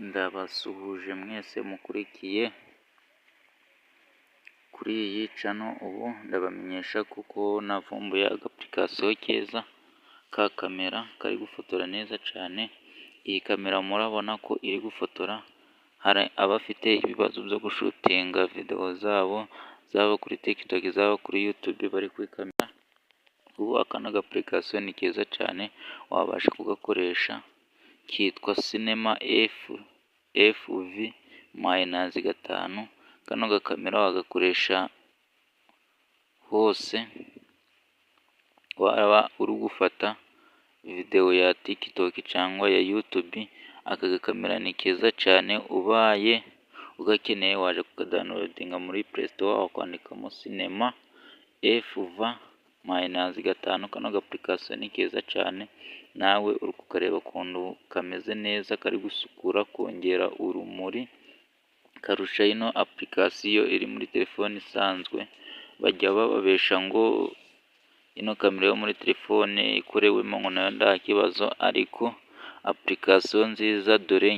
Ndabasuhuje mwese mukurikiye kuri iyi cano, ubu ndabamenyesha kuko navumbuye agapurikasiyo keza ka kamera kari gufotora neza cyane. Iyi kamera murabona ko iri gufotora, hari abafite ibibazo byo gushutinga videwo zabo, zaba kuri TikTok zaba kuri YouTube bari kuri kamera. Ubu aka ni agapurikasiyo ni keza cyane wabasha kugakoresha, kitwa Cinema FV-5. Kano gakamera wagakoresha hose waba uri gufata videwo ya TikTok cyangwa ya YouTube. Aka gakamera ni keza cyane, ubaye ugakeneye waje kukadawunilodinga muri Play Store, wakandikamo Cinema FV-5. Kano gapurikasiyo ni keza cyane, nawe uri kukareba ukuntu kameze neza, kari gusukura, kongera urumuri, karusha ino apurikasiyo iri muri telefone isanzwe. Bajya bababesha ngo ino kamera yo muri telefone ikorewemo ngo nayo nta kibazo, ariko apurikasiyo nziza dore